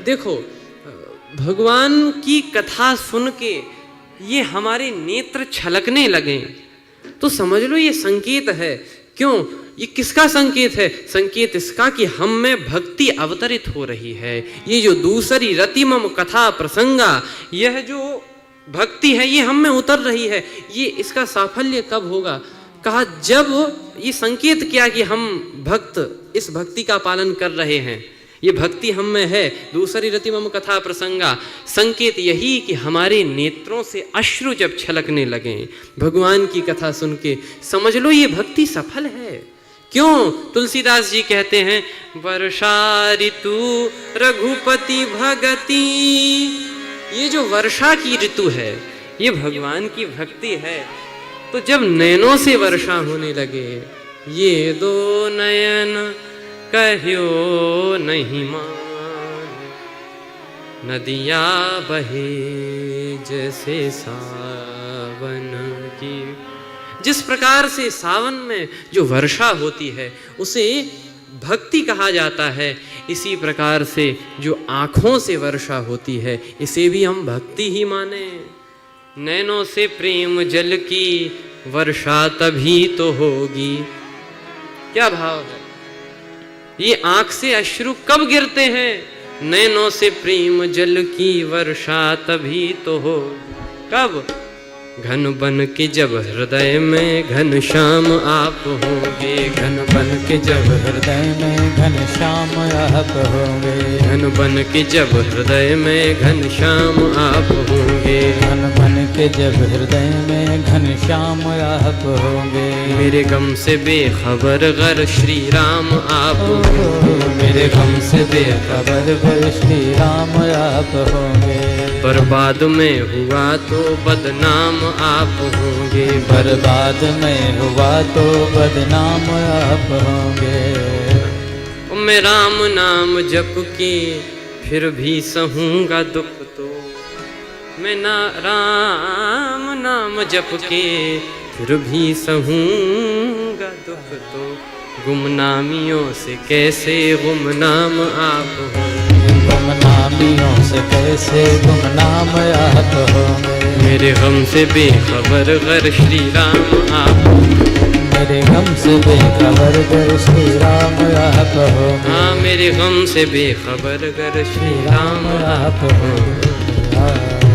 देखो, भगवान की कथा सुन के ये हमारे नेत्र छलकने लगे तो समझ लो ये संकेत है। क्यों? ये किसका संकेत है? संकेत इसका कि हम में भक्ति अवतरित हो रही है। ये जो दूसरी रतिमम कथा प्रसंगा, यह जो भक्ति है ये हम में उतर रही है। ये इसका साफल्य कब होगा? कहा जब ये संकेत किया कि हम भक्त इस भक्ति का पालन कर रहे हैं, ये भक्ति हम में है। दूसरी रतिमम कथा प्रसंगा, संकेत यही कि हमारे नेत्रों से अश्रु जब छलकने लगे भगवान की कथा सुन के, समझ लो ये भक्ति सफल है। क्यों? तुलसीदास जी कहते हैं, वर्षा ऋतु रघुपति भगति। ये जो वर्षा की ऋतु है ये भगवान की भक्ति है। तो जब नैनों से वर्षा होने लगे, ये दो नयन कहियो नहीं मान, नदिया बहे जैसे सावन की। जिस प्रकार से सावन में जो वर्षा होती है उसे भक्ति कहा जाता है, इसी प्रकार से जो आँखों से वर्षा होती है इसे भी हम भक्ति ही माने। नैनों से प्रेम जल की वर्षा तभी तो होगी। क्या भाव है? ये आंख से अश्रु कब गिरते हैं? नैनों से प्रेम जल की वर्षा तभी तो हो। कब? घन बन के जब हृदय में घन श्याम आप होंगे। घन बन के जब हृदय में घन श्याम आप होंगे। घन बन के जब हृदय में घन श्याम आप होंगे। घन बन के जब हृदय में घन श्याम आप होंगे। मेरे गम से बेखबर गर श्री राम आप होंगे। मेरे गम से बेखबर गर श्री राम आप होंगे। बर्बाद में हुआ तो बदनाम आप होंगे। बर्बाद में हुआ तो बदनाम आप होंगे। मैं राम नाम जप के फिर भी सहूंगा दुख तो। मैं ना राम नाम जप के फिर भी सहूंगा दुख तो। गुमनामियों से कैसे गुमनाम आप होंगे। गुमनामियों से कैसे गुमनाम आप होंगे। मेरे गम से बेखबर गर श्री राम आप। मेरे गम से बेखबर गर श्री राम आप होंगे। हाँ, मेरे गम से बेखबर गर श्री राम आप होंगे।